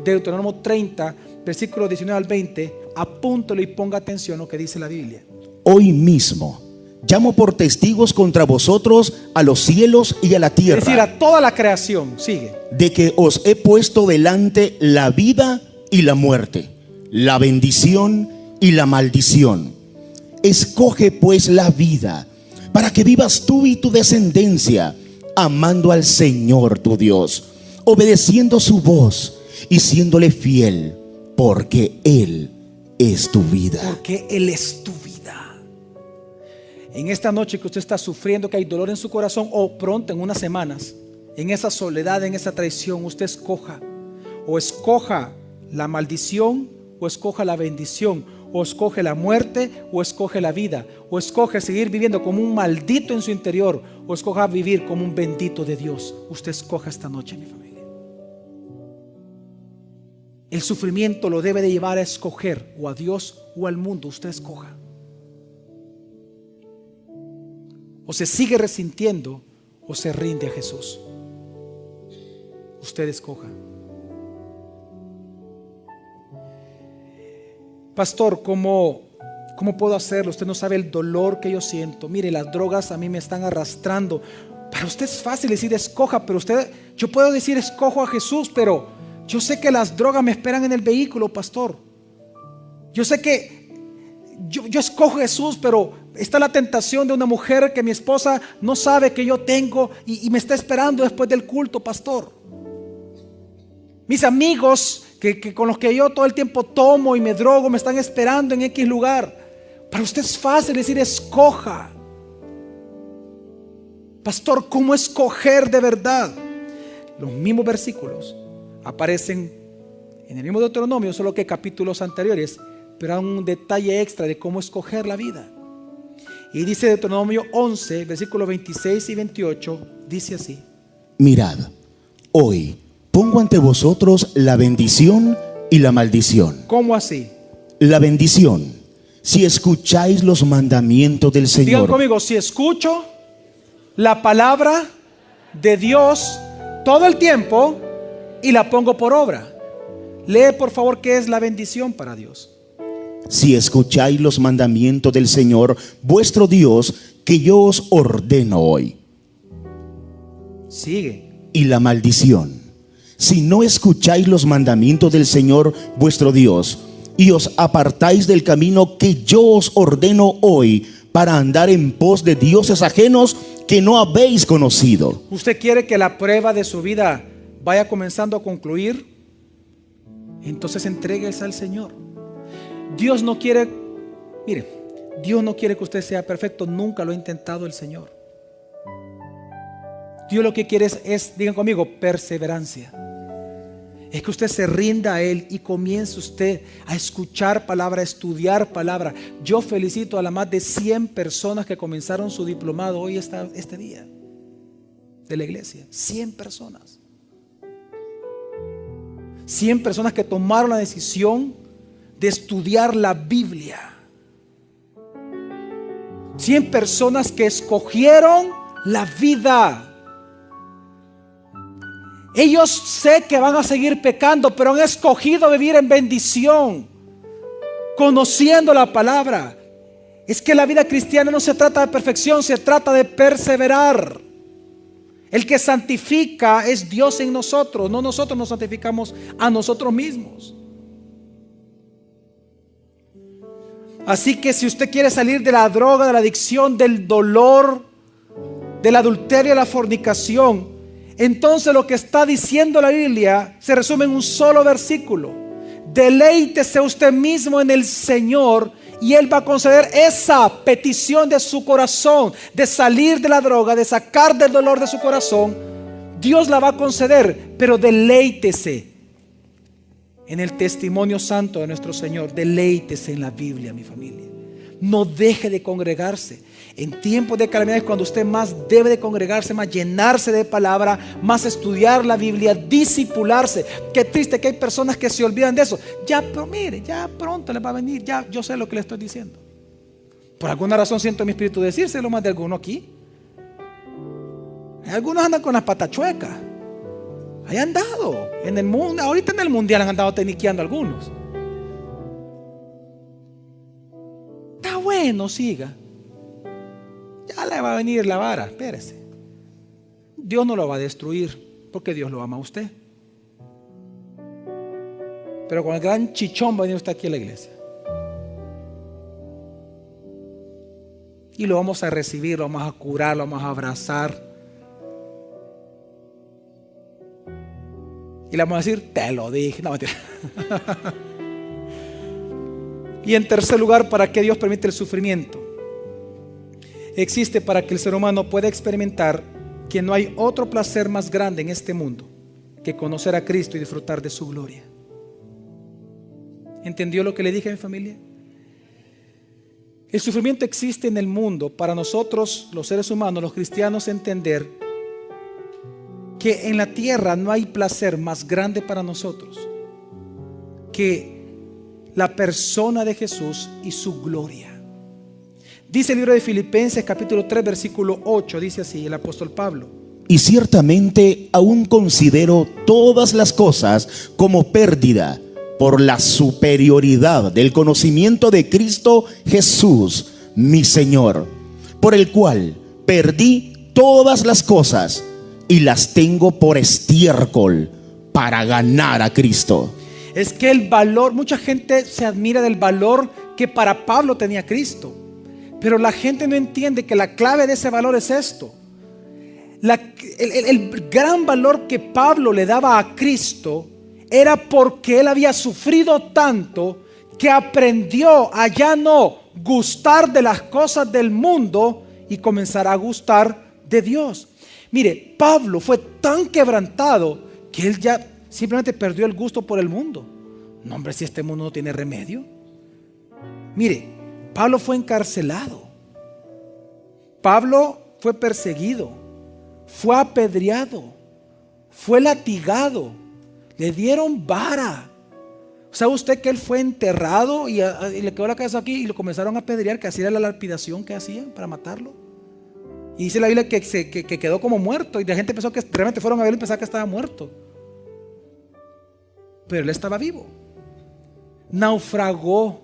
Deuteronomio 30, versículo 19 al 20. Apúntelo y ponga atención a lo que dice la Biblia. Hoy mismo llamo por testigos contra vosotros a los cielos y a la tierra. Es decir, a toda la creación. Sigue. De que os he puesto delante la vida y la muerte, la bendición y la maldición. Escoge pues la vida, para que vivas tú y tu descendencia, amando al Señor tu Dios, obedeciendo su voz y siéndole fiel, porque Él es tu vida. Porque Él es tu vida. En esta noche que usted está sufriendo, que hay dolor en su corazón, o pronto en unas semanas, en esa soledad, en esa traición, usted escoja. O escoja la maldición, o escoja la bendición. O escoge la muerte, o escoge la vida. O escoge seguir viviendo como un maldito en su interior, o escoja vivir como un bendito de Dios. Usted escoja esta noche, mi familia. El sufrimiento lo debe de llevar a escoger o a Dios o al mundo. Usted escoja. O se sigue resintiendo o se rinde a Jesús. Usted escoja. Pastor, ¿cómo puedo hacerlo? Usted no sabe el dolor que yo siento. Mire, las drogas a mí me están arrastrando. Para usted es fácil decir escoja, pero yo puedo decir escojo a Jesús, pero yo sé que las drogas me esperan en el vehículo, pastor. Yo sé que yo escojo a Jesús, pero está la tentación de una mujer que mi esposa no sabe que yo tengo y me está esperando después del culto, pastor. Mis amigos que con los que yo todo el tiempo tomo y me drogo me están esperando en X lugar. Para usted es fácil decir escoja. Pastor, ¿cómo escoger de verdad? Los mismos versículos aparecen en el mismo Deuteronomio, solo que capítulos anteriores, pero hay un detalle extra de cómo escoger la vida. Y dice Deuteronomio 11, versículos 26 y 28, dice así: Mirad, hoy pongo ante vosotros la bendición y la maldición. ¿Cómo así? La bendición, si escucháis los mandamientos del Señor. Digan conmigo, si escucho la palabra de Dios todo el tiempo y la pongo por obra. Lee por favor qué es la bendición para Dios. Si escucháis los mandamientos del Señor vuestro Dios, que yo os ordeno hoy. Sigue. Y la maldición, si no escucháis los mandamientos del Señor vuestro Dios, y os apartáis del camino que yo os ordeno hoy, para andar en pos de dioses ajenos que no habéis conocido. ¿Usted quiere que la prueba de su vida vaya comenzando a concluir? Entonces entréguese al Señor. Dios no quiere, mire, Dios no quiere que usted sea perfecto. Nunca lo ha intentado el Señor. Dios lo que quiere es, digan conmigo, perseverancia. Es que usted se rinda a Él y comience usted a escuchar palabra, a estudiar palabra. Yo felicito a las más de 100 personas que comenzaron su diplomado hoy este día de la iglesia. 100 personas. 100 personas que tomaron la decisión de estudiar la Biblia. 100 personas que escogieron la vida. Ellos sé que van a seguir pecando, pero han escogido vivir en bendición, conociendo la palabra. Es que la vida cristiana no se trata de perfección, se trata de perseverar. El que santifica es Dios en nosotros, no nosotros nos santificamos a nosotros mismos. Así que si usted quiere salir de la droga, de la adicción, del dolor, del adulterio, de la fornicación, entonces lo que está diciendo la Biblia se resume en un solo versículo. Deleítese usted mismo en el Señor y Él va a conceder esa petición de su corazón, de salir de la droga, de sacar del dolor de su corazón. Dios la va a conceder, pero deleítese en el testimonio santo de nuestro Señor. Deleítese en la Biblia, mi familia. No deje de congregarse. En tiempos de calamidad es cuando usted más debe de congregarse, más llenarse de palabra, más estudiar la Biblia, discipularse. Qué triste que hay personas que se olvidan de eso. Ya, pero mire, ya pronto les va a venir. Ya, yo sé lo que le estoy diciendo. Por alguna razón siento en mi espíritu decírselo más de alguno aquí. Algunos andan con las patas chuecas. Ahí han andado en el mundo. Ahorita en el mundial han andado teniqueando algunos. Está bueno, siga. Ya le va a venir la vara, espérese. Dios no lo va a destruir porque Dios lo ama a usted. Pero con el gran chichón va a venir usted aquí a la iglesia. Y lo vamos a recibir, lo vamos a curar, lo vamos a abrazar. Y le vamos a decir, te lo dije. No, mentira. Y en tercer lugar, ¿para qué Dios permite el sufrimiento? Existe para que el ser humano pueda experimentar que no hay otro placer más grande en este mundo que conocer a Cristo y disfrutar de su gloria. ¿Entendió lo que le dije a mi familia? El sufrimiento existe en el mundo para nosotros, los seres humanos, los cristianos, entender que en la tierra no hay placer más grande para nosotros que la persona de Jesús y su gloria. Dice el libro de Filipenses capítulo 3 versículo 8, dice así el apóstol Pablo: y ciertamente aún considero todas las cosas como pérdida por la superioridad del conocimiento de Cristo Jesús, mi Señor, por el cual perdí todas las cosas y las tengo por estiércol para ganar a Cristo. Es que el valor, mucha gente se admira del valor que para Pablo tenía Cristo, pero la gente no entiende que la clave de ese valor es esto. El gran valor que Pablo le daba a Cristo era porque él había sufrido tanto que aprendió a ya no gustar de las cosas del mundo y comenzar a gustar de Dios. Mire, Pablo fue tan quebrantado que él ya simplemente perdió el gusto por el mundo. No, hombre, si este mundo no tiene remedio. Mire, Pablo fue encarcelado. Pablo fue perseguido. Fue apedreado. Fue latigado. Le dieron vara. ¿Sabe usted que él fue enterrado y le quedó la cabeza aquí y lo comenzaron a apedrear? Que así era la lapidación que hacían para matarlo. Y dice la Biblia que quedó como muerto. Y la gente pensó que realmente fueron a verlo y pensaban que estaba muerto. Pero él estaba vivo. Naufragó.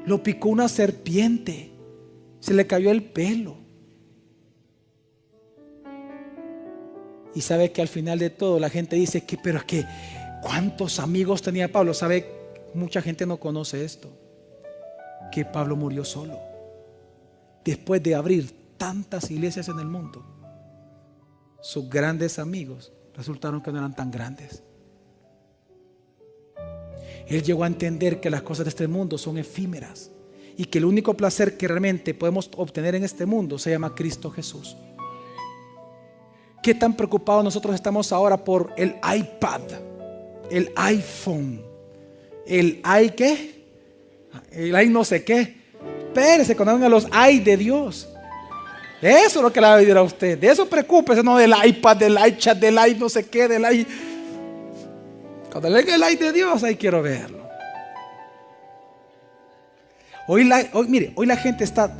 Lo picó una serpiente. Se le cayó el pelo. Y sabe que al final de todo la gente dice que, pero es que ¿cuántos amigos tenía Pablo? Sabe, mucha gente no conoce esto, que Pablo murió solo. Después de abrir tantas iglesias en el mundo, sus grandes amigos resultaron que no eran tan grandes. Él llegó a entender que las cosas de este mundo son efímeras y que el único placer que realmente podemos obtener en este mundo se llama Cristo Jesús. ¿Qué tan preocupados nosotros estamos ahora por el iPad, el iPhone, el i qué? El i no sé qué. Espérese cuando vengan los ay de Dios. Eso es lo que le va a decir a usted. De eso preocúpese, no del iPad, del iChat, del i no sé qué, del i. Cuando le venga el ay de Dios, ahí quiero verlo. Hoy la gente está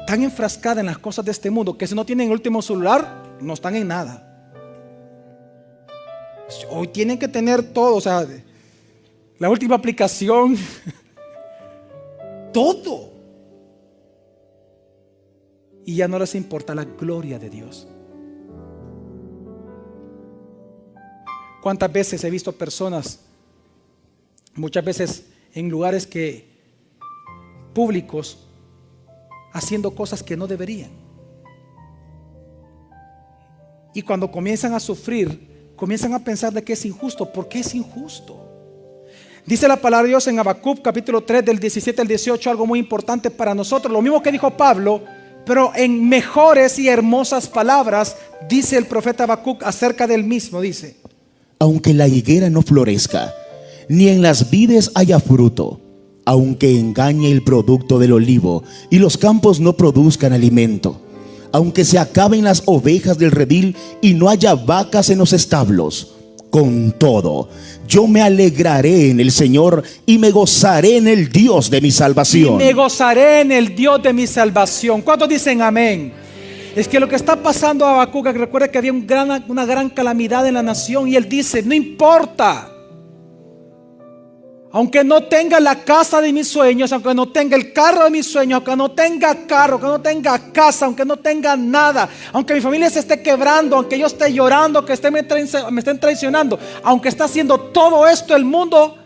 tan enfrascada en las cosas de este mundo que si no tienen el último celular, no están en nada. Hoy tienen que tener todo, o sea, la última aplicación, todo. Y ya no les importa la gloria de Dios. ¿Cuántas veces he visto personas, muchas veces en lugares públicos, haciendo cosas que no deberían? Y cuando comienzan a sufrir, comienzan a pensar de que es injusto. ¿Por qué es injusto? Dice la palabra de Dios en Habacuc capítulo 3 del 17 al 18, algo muy importante para nosotros. Lo mismo que dijo Pablo, pero en mejores y hermosas palabras, dice el profeta Habacuc acerca del mismo. Dice: aunque la higuera no florezca, ni en las vides haya fruto, aunque engañe el producto del olivo y los campos no produzcan alimento, aunque se acaben las ovejas del redil y no haya vacas en los establos, con todo, yo me alegraré en el Señor y me gozaré en el Dios de mi salvación. Y me gozaré en el Dios de mi salvación. ¿Cuántos dicen amén? Es que lo que está pasando a Habacuc, recuerda que había una gran calamidad en la nación, y él dice: no importa, aunque no tenga la casa de mis sueños, aunque no tenga el carro de mis sueños, aunque no tenga carro, aunque no tenga casa, aunque no tenga nada, aunque mi familia se esté quebrando, aunque yo esté llorando, que me estén traicionando, aunque está haciendo todo esto el mundo,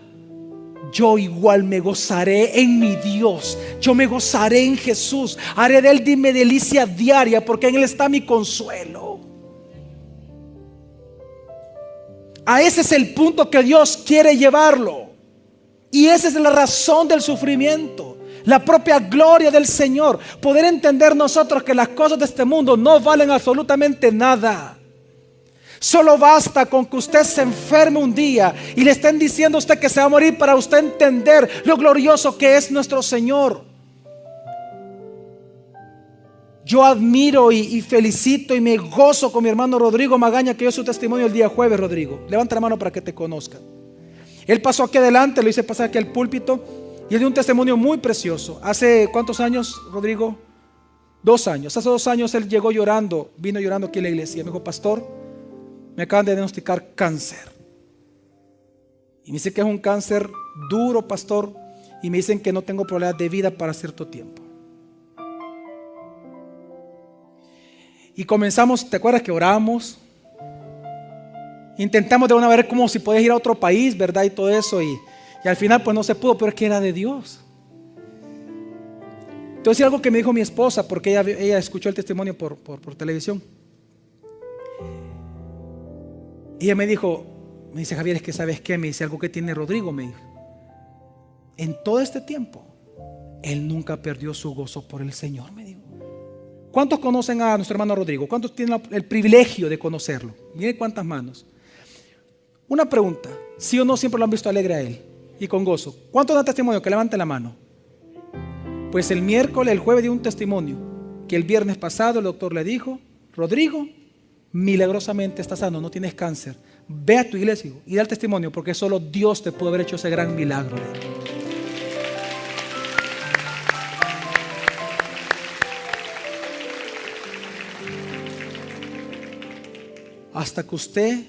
yo igual me gozaré en mi Dios. Yo me gozaré en Jesús. Haré de Él mi delicia diaria, porque en Él está mi consuelo. A ese es el punto que Dios quiere llevarlo. Y esa es la razón del sufrimiento, la propia gloria del Señor. Poder entender nosotros que las cosas de este mundo no valen absolutamente nada. Solo basta con que usted se enferme un día y le estén diciendo a usted que se va a morir, para usted entender lo glorioso que es nuestro Señor. Yo admiro y felicito y me gozo con mi hermano Rodrigo Magaña, que dio su testimonio el día jueves. Rodrigo, levanta la mano para que te conozcan. Él pasó aquí adelante, lo hice pasar aquí al púlpito, y él dio un testimonio muy precioso. ¿Hace cuántos años, Rodrigo? 2 años. Hace 2 años él llegó llorando, vino llorando aquí a la iglesia. Me dijo: pastor, me acaban de diagnosticar cáncer. Y me dice que es un cáncer duro, pastor, y me dicen que no tengo probabilidad de vida para cierto tiempo. Y comenzamos, ¿te acuerdas que oramos? Intentamos de una vez como si podías ir a otro país, ¿verdad? Y todo eso, y al final pues no se pudo, pero es que era de Dios. Entonces, algo que me dijo mi esposa, porque ella escuchó el testimonio por televisión. Y ella me dice: Javier, es que ¿sabes qué? Me dice: algo que tiene Rodrigo, me dijo. En todo este tiempo, él nunca perdió su gozo por el Señor, me dijo. ¿Cuántos conocen a nuestro hermano Rodrigo? ¿Cuántos tienen el privilegio de conocerlo? Miren cuántas manos. Una pregunta: ¿sí o no siempre lo han visto alegre a él y con gozo? ¿Cuántos dan testimonio? Que levanten la mano. Pues el jueves dio un testimonio que el viernes pasado el doctor le dijo: Rodrigo, milagrosamente estás sano, no tienes cáncer. Ve a tu iglesia y da el testimonio, porque solo Dios te pudo haber hecho ese gran milagro. Hasta que usted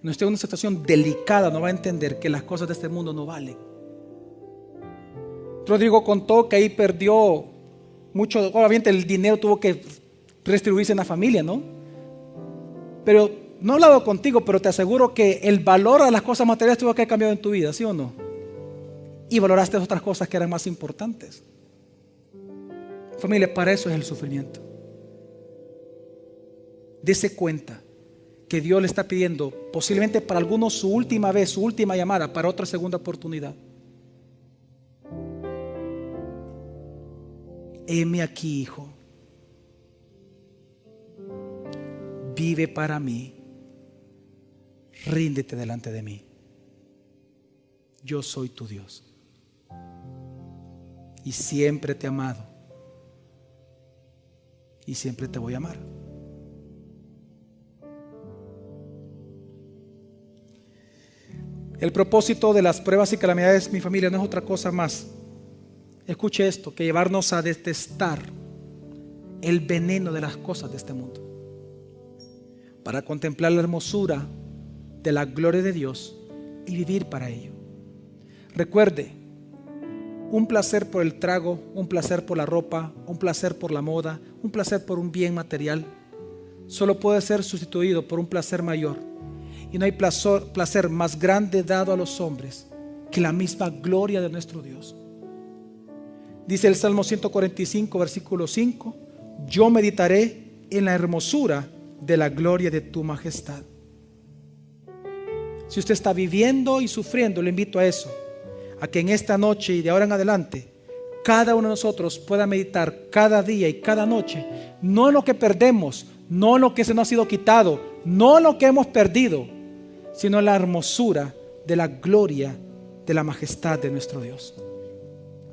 no esté en una situación delicada, no va a entender que las cosas de este mundo no valen. Rodrigo contó que ahí perdió mucho, obviamente el dinero tuvo que redistribuirse en la familia, ¿no? Pero no he hablado contigo, pero te aseguro que el valor a las cosas materiales tuvo que haber cambiado en tu vida, ¿sí o no? Y valoraste otras cosas que eran más importantes. Familia, para eso es el sufrimiento. Dese cuenta que Dios le está pidiendo, posiblemente para algunos su última vez, su última llamada, para otra segunda oportunidad. Heme aquí, hijo. vive para mí, ríndete delante de mí. Yo soy tu Dios y siempre te he amado y siempre te voy a amar. El propósito de las pruebas y calamidades, mi familia, no es otra cosa más, escuche esto, que llevarnos a detestar el veneno de las cosas de este mundo, para contemplar la hermosura de la gloria de Dios y vivir para ello. Recuerde, un placer por el trago, un placer por la ropa, un placer por la moda, un placer por un bien material, solo puede ser sustituido por un placer mayor. Y no hay placer más grande dado a los hombres que la misma gloria de nuestro Dios. Dice el Salmo 145, versículo 5: yo meditaré en la hermosura de la gloria de tu majestad. Si usted está viviendo y sufriendo, le invito a eso, a que en esta noche y de ahora en adelante, cada uno de nosotros pueda meditar cada día y cada noche, no en lo que perdemos, no en lo que se nos ha sido quitado, no en lo que hemos perdido, sino en la hermosura de la gloria de la majestad de nuestro Dios.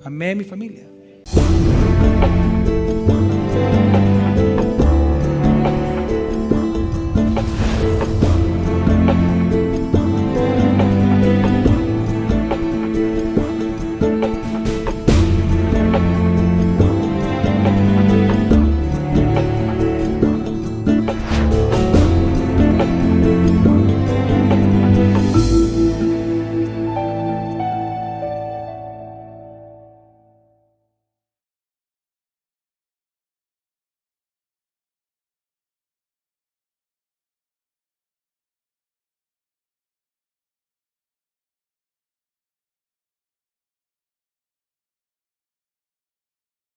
Amén, mi familia.